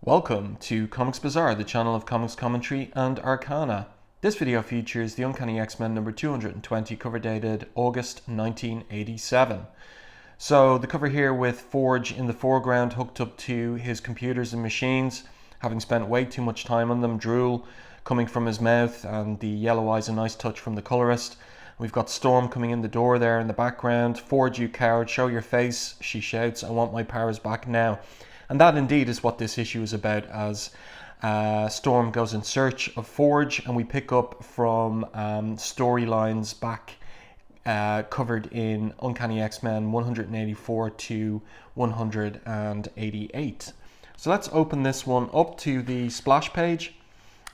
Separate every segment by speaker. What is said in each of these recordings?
Speaker 1: Welcome to Comics Bazaar, the channel of comics commentary and arcana. This video features the Uncanny X-Men number 220, cover dated August 1987. So the cover here with Forge in the foreground hooked up to his computers and machines, having spent way too much time on them, drool coming from his mouth and the yellow eyes a nice touch from the colorist. We've got Storm coming in the door there in the background. Forge, you coward, show your face, she shouts, I want my powers back now. And that indeed is what this issue is about, as Storm goes in search of Forge, and we pick up from storylines back covered in Uncanny X-Men 184 to 188. So let's open this one up to the splash page.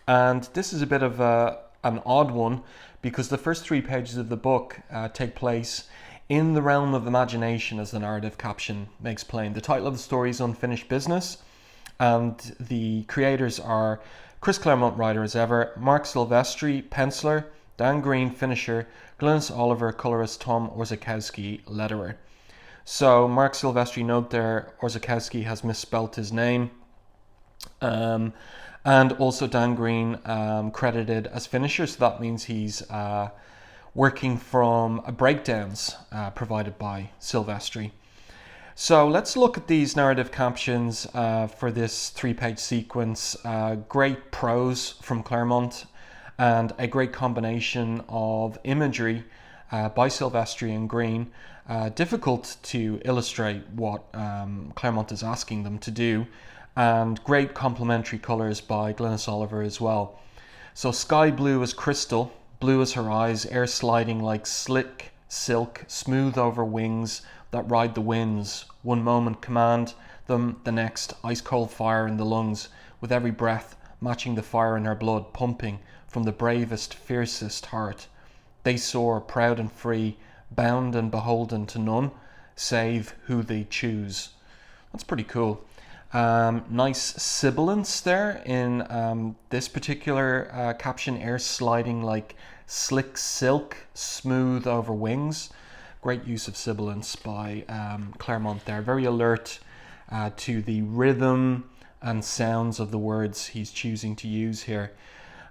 Speaker 1: And this is a bit of an odd one, because the first 3 pages of the book take place in the realm of imagination, as the narrative caption makes plain. The title of the story is Unfinished Business, and the creators are Chris Claremont, writer as ever, Marc Silvestri, penciler, Dan Green, finisher, Glynis Oliver, colorist, Tom Orzechowski, letterer. So Marc Silvestri, note there, Orzechowski has misspelt his name. And also Dan Green credited as finisher, so that means he's working from breakdowns provided by Silvestri. So let's look at these narrative captions for this 3-page sequence. Great prose from Claremont and a great combination of imagery by Silvestri and Green. Difficult to illustrate what Claremont is asking them to do, and great complementary colors by Glynis Oliver as well. So sky blue as crystal, blue as her eyes, air sliding like slick silk, smooth over wings that ride the winds. One moment command them, the next ice cold fire in the lungs, with every breath matching the fire in her blood, pumping from the bravest, fiercest heart. They soar, proud and free, bound and beholden to none, save who they choose. That's pretty cool. Nice sibilance there in this particular caption, air sliding like slick silk, smooth over wings. Great use of sibilance by Claremont there. Very alert to the rhythm and sounds of the words he's choosing to use here.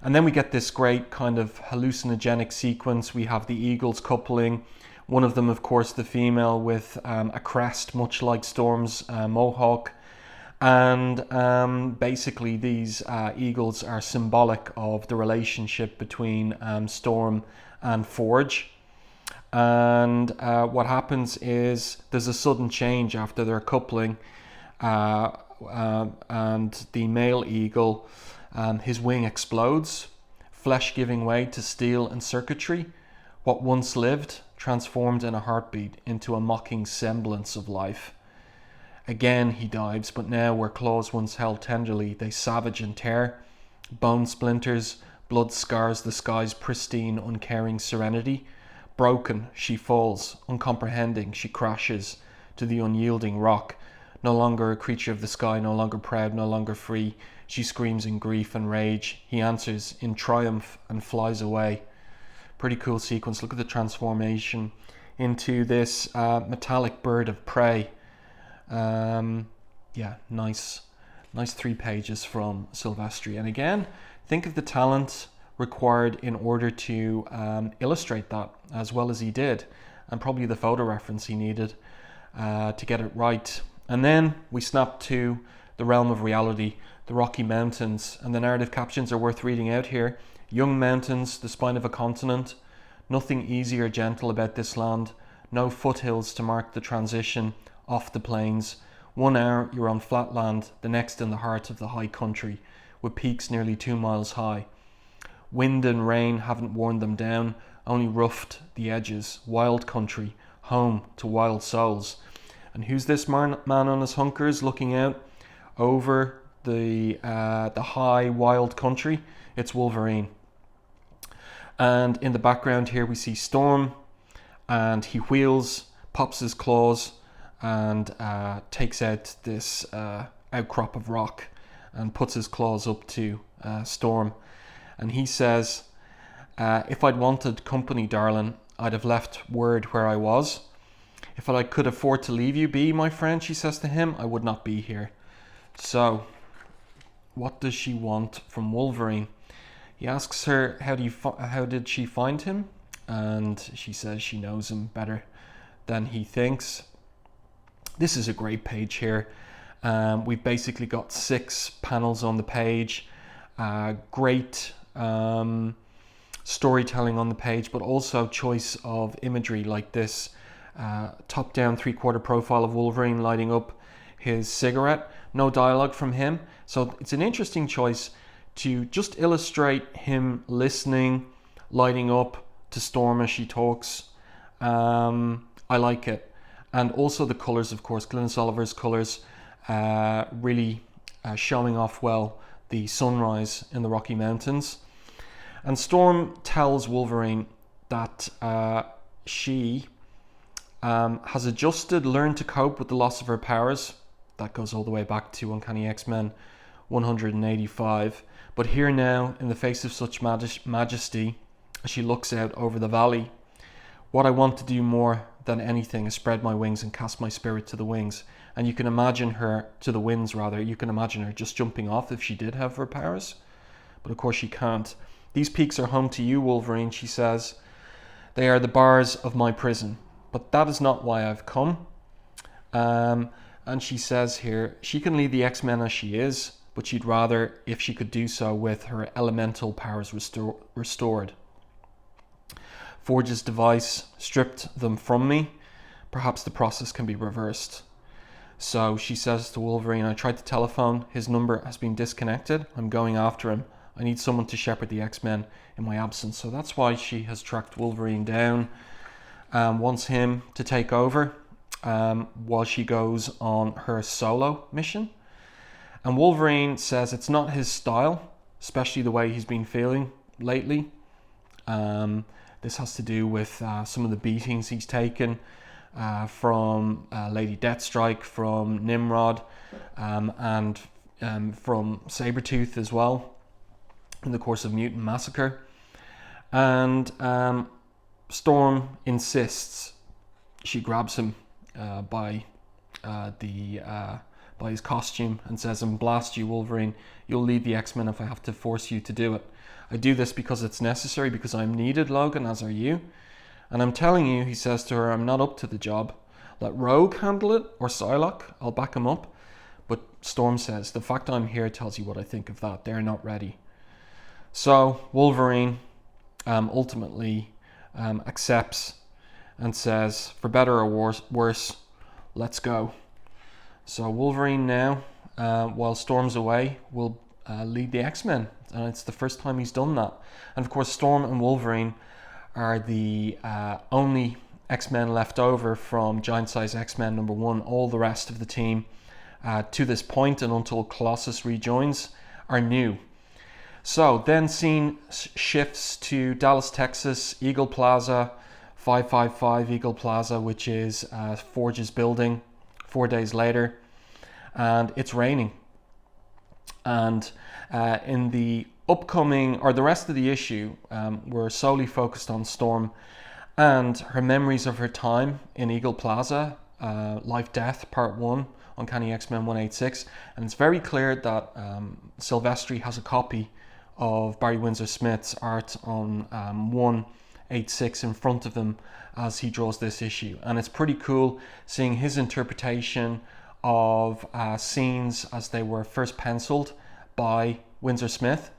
Speaker 1: And then we get this great kind of hallucinogenic sequence. We have the Eagles coupling. One of them, of course, the female with a crest, much like Storm's mohawk. And basically these eagles are symbolic of the relationship between Storm and Forge. And what happens is there's a sudden change after their coupling, and the male eagle, his wing explodes, flesh giving way to steel and circuitry. What once lived transformed in a heartbeat into a mocking semblance of life. Again he dives, but now where claws once held tenderly, they savage and tear. Bone splinters, blood scars the sky's pristine, uncaring serenity. Broken, she falls, uncomprehending, she crashes to the unyielding rock. No longer a creature of the sky, no longer proud, no longer free. She screams in grief and rage. He answers in triumph and flies away. Pretty cool sequence. Look at the transformation into this metallic bird of prey. Yeah, nice 3 pages from Silvestri. And again, think of the talent required in order to illustrate that as well as he did, and probably the photo reference he needed to get it right. And then we snap to the realm of reality, the Rocky Mountains, and the narrative captions are worth reading out here. Young mountains, the spine of a continent, nothing easy or gentle about this land, no foothills to mark the transition off the plains. 1 hour you're on flat land, the next in the heart of the high country, with peaks nearly 2 miles high. Wind and rain haven't worn them down, only roughed the edges. Wild country, home to wild souls. And who's this man on his hunkers looking out over the high wild country? It's Wolverine. And in the background here we see Storm, and he wheels, pops his claws, and takes out this outcrop of rock and puts his claws up to Storm. And he says, if I'd wanted company, darling, I'd have left word where I was. If I could afford to leave you be, my friend, she says to him, I would not be here. So what does she want from Wolverine? He asks her, how did she find him? And she says she knows him better than he thinks. This is a great page here. We've basically got 6 panels on the page. Great storytelling on the page, but also choice of imagery like this top-down 3/4 profile of Wolverine lighting up his cigarette. No dialogue from him. So it's an interesting choice to just illustrate him listening, lighting up to Storm as she talks. I like it. And also the colours, of course, Glynis Oliver's colours, really showing off well the sunrise in the Rocky Mountains. And Storm tells Wolverine that she has adjusted, learned to cope with the loss of her powers. That goes all the way back to Uncanny X-Men 185. But here now, in the face of such majesty, as she looks out over the valley, what I want to do more than anything is spread my wings and cast my spirit to the wings. And you can imagine her, to the winds rather, you can imagine her just jumping off if she did have her powers. But of course she can't. These peaks are home to you, Wolverine, she says. They are the bars of my prison. But that is not why I've come. And she says here, she can lead the X-Men as she is, but she'd rather if she could do so with her elemental powers restored. Forge's device stripped them from me. Perhaps the process can be reversed. So she says to Wolverine, I tried to telephone. His number has been disconnected. I'm going after him. I need someone to shepherd the X-Men in my absence. So that's why she has tracked Wolverine down. Wants him to take over while she goes on her solo mission. And Wolverine says it's not his style, especially the way he's been feeling lately. This has to do with some of the beatings he's taken from Lady Deathstrike, from Nimrod, and from Sabretooth as well in the course of Mutant Massacre. And Storm insists. She grabs him by his costume and says, "And blast you, Wolverine. You'll lead the X-Men if I have to force you to do it. I do this because it's necessary, because I'm needed, Logan, as are you. And I'm telling you," he says to her, "I'm not up to the job. Let Rogue handle it, or Psylocke. I'll back him up." But Storm says, "The fact I'm here tells you what I think of that. They're not ready." So Wolverine ultimately accepts and says, "For better or worse, let's go." So Wolverine now, while Storm's away, will lead the X-Men. And it's the first time he's done that. And of course, Storm and Wolverine are the only X-Men left over from Giant Size X-Men #1. All the rest of the team, to this point and until Colossus rejoins, are new. So then scene shifts to Dallas, Texas, Eagle Plaza, 555 Eagle Plaza, which is Forge's building, 4 days later. And it's raining. And in the upcoming, or the rest of the issue, we're solely focused on Storm and her memories of her time in Eagle Plaza, Life Death Part 1, Uncanny X-Men 186. And it's very clear that Silvestri has a copy of Barry Windsor Smith's art on 186 in front of them as he draws this issue. And it's pretty cool seeing his interpretation of scenes as they were first penciled by Windsor Smith.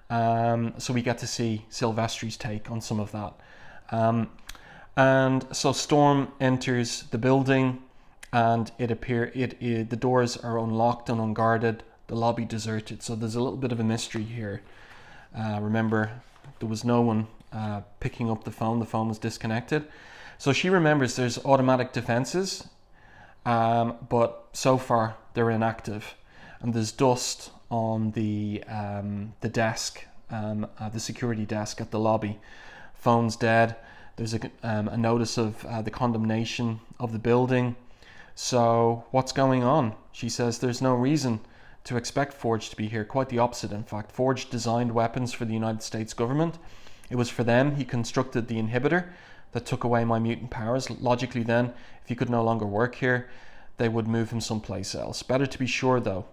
Speaker 1: So we get to see Silvestri's take on some of that. And so Storm enters the building, and the doors are unlocked and unguarded, the lobby deserted. So there's a little bit of a mystery here. Remember, there was no one picking up the phone was disconnected. So she remembers there's automatic defenses, but so far they're inactive. And there's dust on the desk, the security desk at the lobby. Phone's dead. There's a notice of the condemnation of the building. So what's going on? She says there's no reason to expect Forge to be here. Quite the opposite, in fact. Forge designed weapons for the United States government. It was for them he constructed the inhibitor that took away my mutant powers. Logically then, if he could no longer work here, they would move him someplace else. Better to be sure though.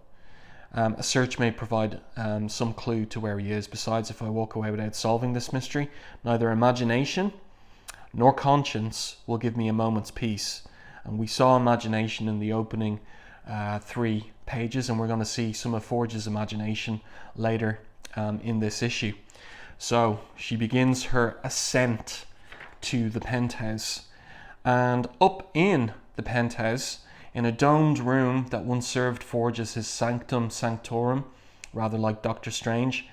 Speaker 1: A search may provide some clue to where he is. Besides, if I walk away without solving this mystery, neither imagination nor conscience will give me a moment's peace. And we saw imagination in the opening 3 pages, and we're going to see some of Forge's imagination later in this issue. So she begins her ascent to the penthouse, and up in the penthouse, in a domed room that once served Forge as his sanctum sanctorum, rather like Doctor Strange,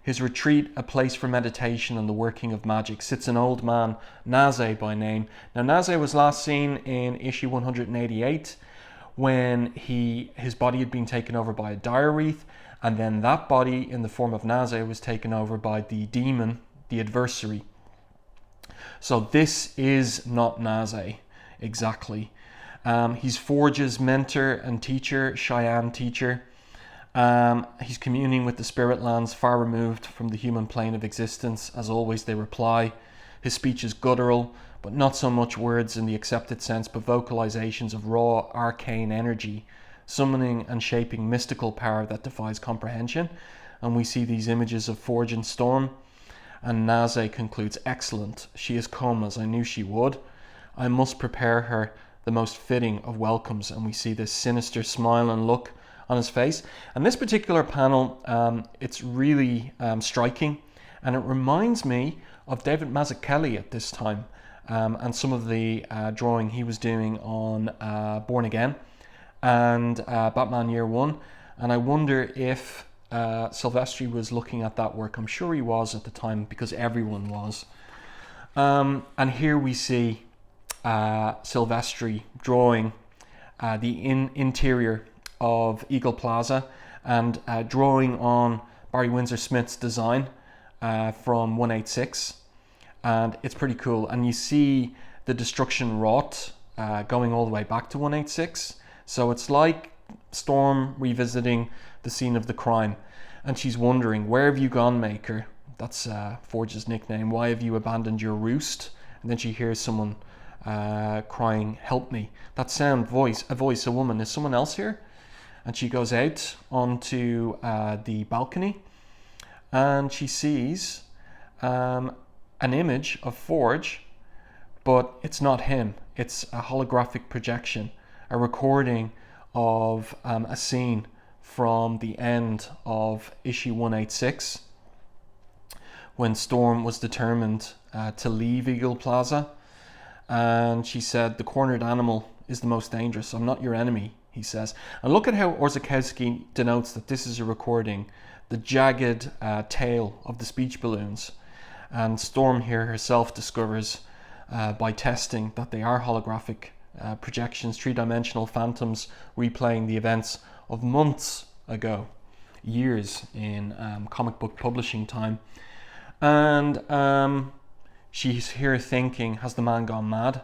Speaker 1: his retreat, a place for meditation and the working of magic, sits an old man, Naze by name. Now Naze was last seen in issue 188 when his body had been taken over by a dire wreath, and then that body in the form of Naze was taken over by the demon, the Adversary. So this is not Naze exactly. He's Forge's mentor and teacher, Cheyenne teacher. He's communing with the spirit lands far removed from the human plane of existence. As always, they reply. His speech is guttural, but not so much words in the accepted sense, but vocalizations of raw, arcane energy, summoning and shaping mystical power that defies comprehension. And we see these images of Forge and Storm. And Naze concludes, "Excellent. She has come as I knew she would. I must prepare her the most fitting of welcomes." And we see this sinister smile and look on his face. And this particular panel, it's really striking, and it reminds me of David Mazzucchelli at this time, and some of the drawing he was doing on Born Again and Batman Year One. And I wonder if Silvestri was looking at that work. I'm sure he was at the time, because everyone was. And here we see Silvestri drawing the interior of Eagle Plaza, and drawing on Barry Windsor Smith's design from 186, and it's pretty cool. And you see the destruction wrought going all the way back to 186, so it's like Storm revisiting the scene of the crime, and she's wondering, "Where have you gone, Maker?" That's Forge's nickname. "Why have you abandoned your roost?" And then she hears someone crying, "Help me." That sound, a woman. Is someone else here? And she goes out onto the balcony, and she sees an image of Forge, but it's not him. It's a holographic projection, a recording of a scene from the end of issue 186, when Storm was determined to leave Eagle Plaza. And she said, "The cornered animal is the most dangerous. I'm not your enemy," he says. And look at how Orzechowski denotes that this is a recording, the jagged tail of the speech balloons. And Storm here herself discovers by testing that they are holographic projections, 3-dimensional phantoms replaying the events of months ago, years in comic book publishing time. And she's here thinking, has the man gone mad?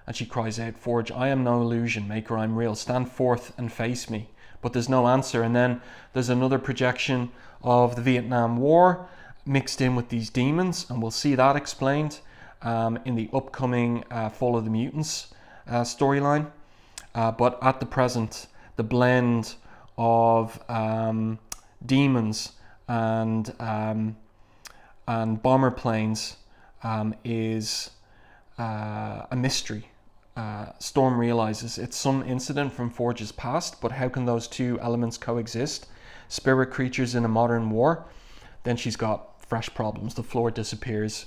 Speaker 1: And she cries out, "Forge, I am no illusion, Maker, I'm real. Stand forth and face me." But there's no answer. And then there's another projection of the Vietnam War mixed in with these demons, and we'll see that explained in the upcoming Fall of the Mutants storyline. But at the present, the blend of demons and bomber planes is a mystery. Storm realizes it's some incident from Forge's past, but how can those two elements coexist? Spirit creatures in a modern war? Then she's got fresh problems. The floor disappears.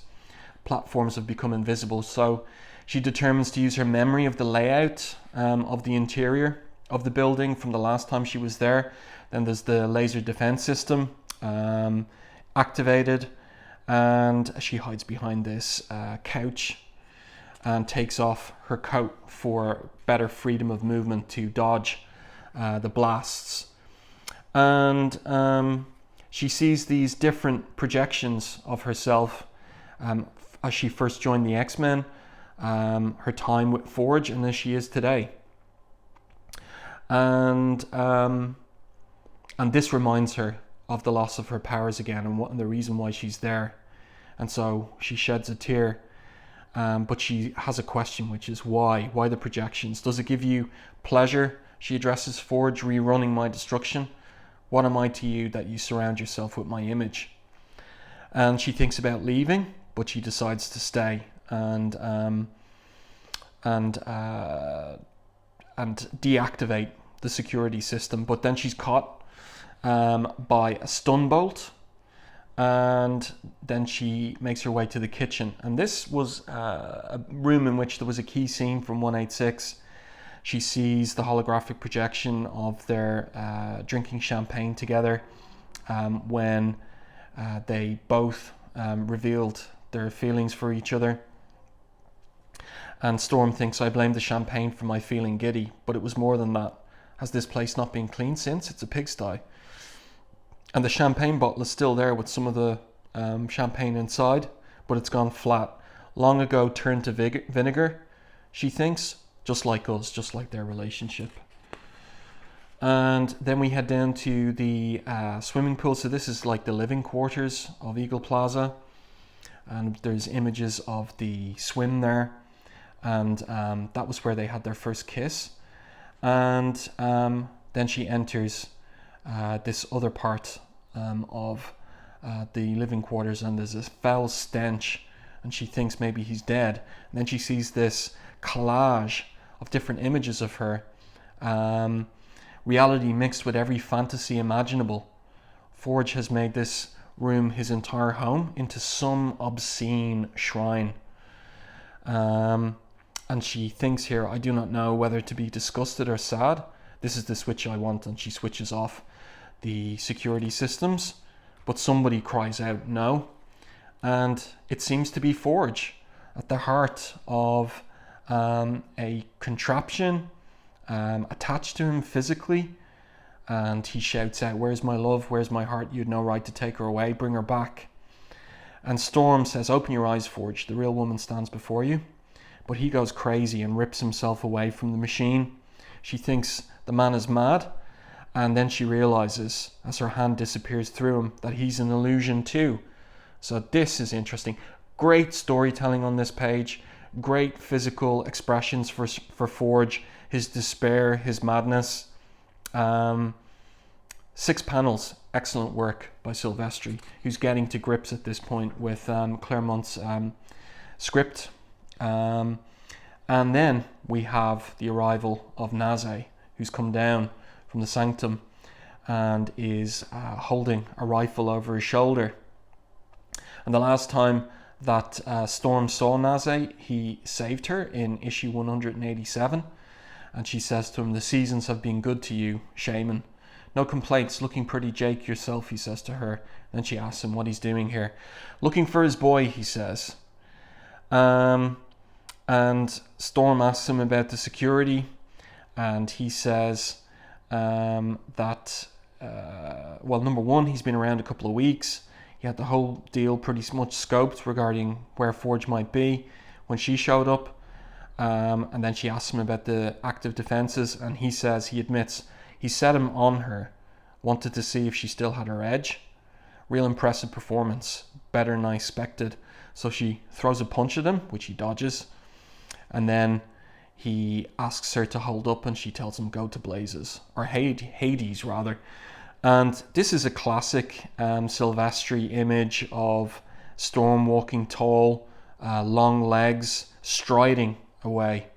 Speaker 1: Platforms have become invisible. So she determines to use her memory of the layout of the interior of the building from the last time she was there. Then there's the laser defense system activated, and she hides behind this couch and takes off her coat for better freedom of movement to dodge the blasts. And she sees these different projections of herself as she first joined the X-Men, her time with Forge, and as she is today. And this reminds her of the loss of her powers again, and the reason why she's there. And so she sheds a tear. But she has a question, which is why? Why the projections? Does it give you pleasure She addresses Forge, rerunning my destruction. What am I to you that you surround yourself with my image? And she thinks about leaving, but she decides to stay and deactivate the security system. But then she's caught by a stun bolt, and then she makes her way to the kitchen. And this was a room in which there was a key scene from 186. She sees the holographic projection of their drinking champagne together when they both revealed their feelings for each other. And Storm thinks, I blame the champagne for my feeling giddy, but it was more than that. Has this place not been cleaned since? It's a pigsty. And the champagne bottle is still there with some of the champagne inside, but it's gone flat. Long ago turned to vinegar, she thinks, just like us, just like their relationship. And then we head down to the swimming pool. So this is like the living quarters of Eagle Plaza. And there's images of the swim there. And that was where they had their first kiss. And then she enters this other part of the living quarters, and there's this foul stench, and she thinks maybe he's dead. And then she sees this collage of different images of her, reality mixed with every fantasy imaginable. Forge has made this room, his entire home, into some obscene shrine. And she thinks here, I do not know whether to be disgusted or sad. This is the switch I want, and she switches off the security systems. But somebody cries out, no. And it seems to be Forge at the heart of a contraption attached to him physically. And he shouts out, where's my love? Where's my heart? You had no right to take her away. Bring her back. And Storm says, open your eyes, Forge. The real woman stands before you. But he goes crazy and rips himself away from the machine. She thinks the man is mad. And then she realizes, as her hand disappears through him, that he's an illusion too. So this is interesting. Great storytelling on this page. Great physical expressions for Forge. His despair, his madness. 6 panels. Excellent work by Silvestri, who's getting to grips at this point with Claremont's script. And then we have the arrival of Naze, who's come down from the sanctum and is holding a rifle over his shoulder. And the last time that Storm saw Naze, he saved her in issue 187. And she says to him, the seasons have been good to you, shaman. No complaints, looking pretty Jake yourself, he says to her. Then she asks him what he's doing here. Looking for his boy, he says. And Storm asks him about the security, and he says that, number one, he's been around a couple of weeks. He had the whole deal pretty much scoped regarding where Forge might be when she showed up. And then she asks him about the active defenses, and he says, he admits, he set him on her, wanted to see if she still had her edge. Real impressive performance, better than I expected. So she throws a punch at him, which he dodges. And then he asks her to hold up, and she tells him go to blazes, or Hades rather. And this is a classic Silvestri image of Storm walking tall, long legs, striding away.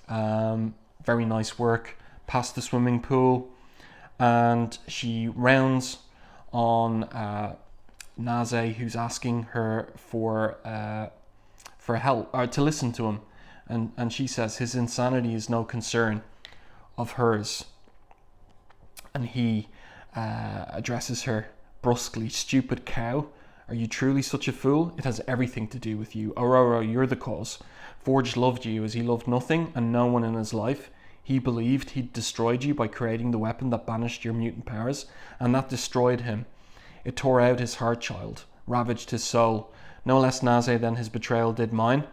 Speaker 1: Very nice work. Past the swimming pool, and she rounds on Naze, who's asking her for help, or to listen to him. And she says his insanity is no concern of hers. And he addresses her brusquely, stupid cow. Are you truly such a fool? It has everything to do with you. Aurora, you're the cause. Forge loved you as he loved nothing and no one in his life. He believed he'd destroyed you by creating the weapon that banished your mutant powers, and that destroyed him. It tore out his heart child, ravaged his soul. No less Naze than his betrayal did mine.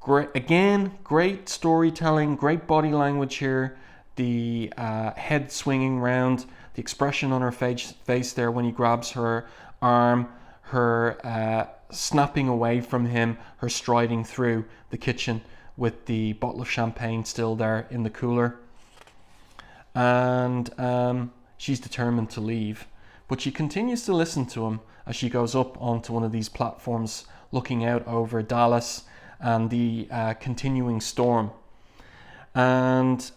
Speaker 1: Great storytelling, great body language here. The head swinging round, the expression on her face there when he grabs her arm, her snapping away from him, her striding through the kitchen with the bottle of champagne still there in the cooler. and she's determined to leave. But she continues to listen to him as she goes up onto one of these platforms looking out over Dallas and the continuing storm. And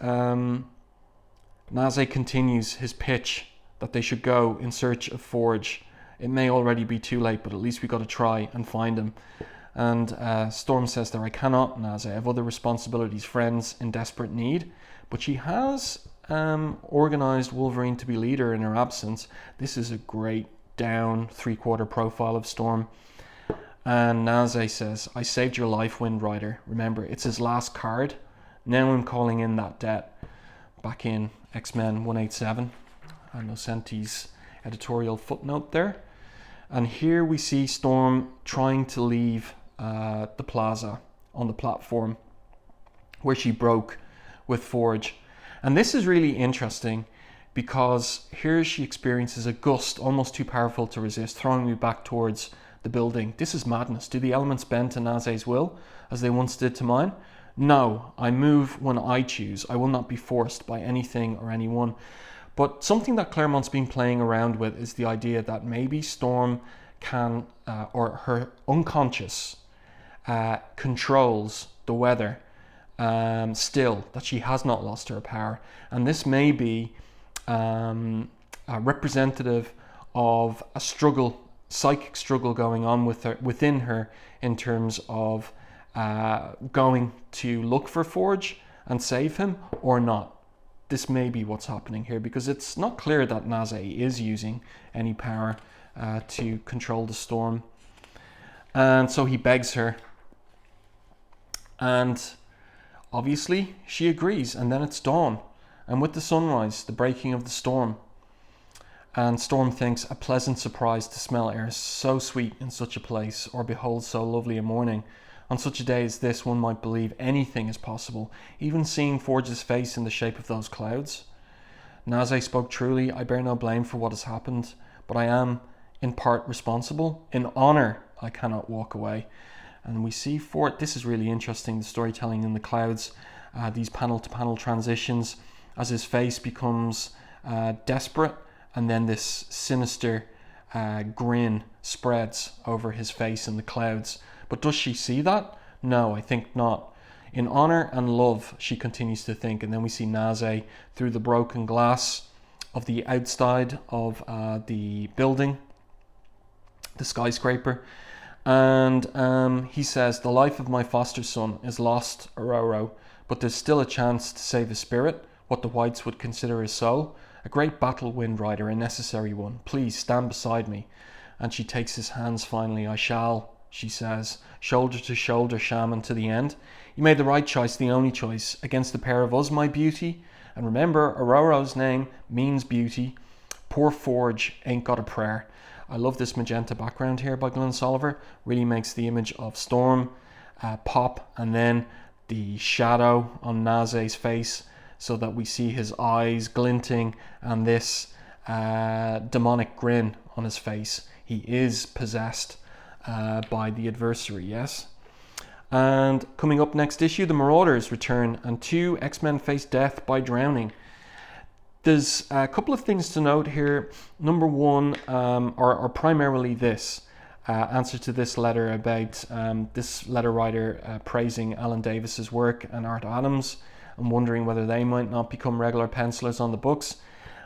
Speaker 1: Naze continues his pitch that they should go in search of Forge. It may already be too late, but at least we got to try and find him. And Storm says there, I cannot, Naze. I have other responsibilities, friends in desperate need. But she has organized Wolverine to be leader in her absence. This is a great down 3/4 profile of Storm. And Naze says, I saved your life, Wind Rider. Remember, it's his last card. Now I'm calling in that debt. Back in X-Men 187. And Nocenti's editorial footnote there. And here we see Storm trying to leave the plaza on the platform where she broke with Forge. And this is really interesting because here she experiences a gust almost too powerful to resist, throwing me back towards the building. This is madness. Do the elements bend to Naze's will as they once did to mine? No, I move when I choose. I will not be forced by anything or anyone. But something that Claremont's been playing around with is the idea that maybe Storm can, or her unconscious, controls the weather still, that she has not lost her power. And this may be representative of a struggle, psychic struggle going on within her in terms of going to look for Forge and save him or not. This may be what's happening here because it's not clear that Naze is using any power to control the storm. And so he begs her. And obviously she agrees, and then it's dawn. And with the sunrise, the breaking of the storm. And Storm thinks, a pleasant surprise to smell air so sweet in such a place, or behold so lovely a morning. On such a day as this, one might believe anything is possible, even seeing Forge's face in the shape of those clouds. Naze spoke truly. I bear no blame for what has happened, but I am in part responsible. In honor, I cannot walk away. And we see this is really interesting, the storytelling in the clouds, these panel-to-panel transitions as his face becomes desperate, and then this sinister grin spreads over his face in the clouds. But does she see that? No, I think not. In honor and love, she continues to think. And then we see Naze through the broken glass of the outside of the building, the skyscraper. And he says, the life of my foster son is lost, Ororo, but there's still a chance to save his spirit, what the whites would consider his soul. A great battle, Wind Rider, a necessary one. Please stand beside me. And she takes his hands finally. I shall, she says, shoulder to shoulder, shaman, to the end. You made the right choice, the only choice, against the pair of us, my beauty. And remember, Ororo's name means beauty. Poor Forge ain't got a prayer. I love this magenta background here by Glenn Soliver. Really makes the image of Storm pop, and then the shadow on Naze's face so that we see his eyes glinting and this demonic grin on his face. He is possessed by the Adversary, yes. And coming up next issue, the Marauders return and 2 X-Men face death by drowning. There's a couple of things to note here. Number one, or primarily this answer to this letter about this letter writer praising Alan Davis's work and Art Adams and wondering whether they might not become regular pencilers on the books.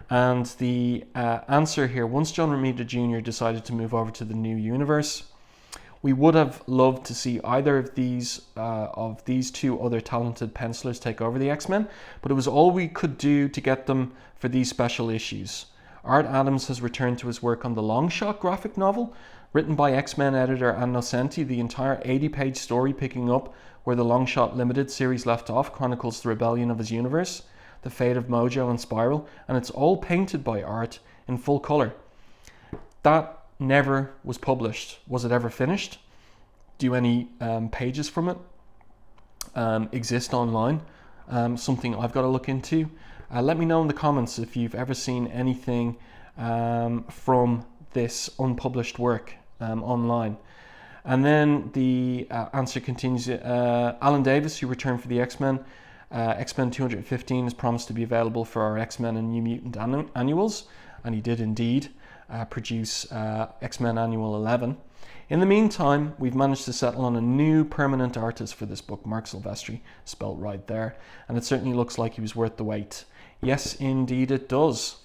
Speaker 1: And the answer here, once John Romita Jr. decided to move over to the new universe, we would have loved to see either of these 2 other talented pencilers take over the X-Men, but it was all we could do to get them for these special issues. Art Adams has returned to his work on the Long Shot graphic novel, written by X-Men editor Ann Nocenti. The entire 80-page story, picking up where the Long Shot Limited series left off, chronicles the rebellion of his universe, the fate of Mojo and Spiral, and it's all painted by Art in full color. That never was published. Was it ever finished? Do any pages from it exist online? Something I've got to look into. Let me know in the comments if you've ever seen anything from this unpublished work online. And then the answer continues. Alan Davis, who returned for the X-Men, X-Men 215 is promised to be available for our X-Men and New Mutant annuals, and he did indeed produce X-Men Annual 11. In the meantime, we've managed to settle on a new permanent artist for this book, Marc Silvestri, spelt right there, and it certainly looks like he was worth the wait. Yes, indeed it does.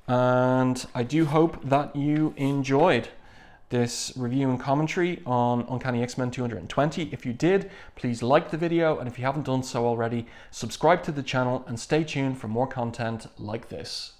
Speaker 1: And I do hope that you enjoyed this review and commentary on Uncanny X-Men 220. If you did, please like the video, and if you haven't done so already, subscribe to the channel and stay tuned for more content like this.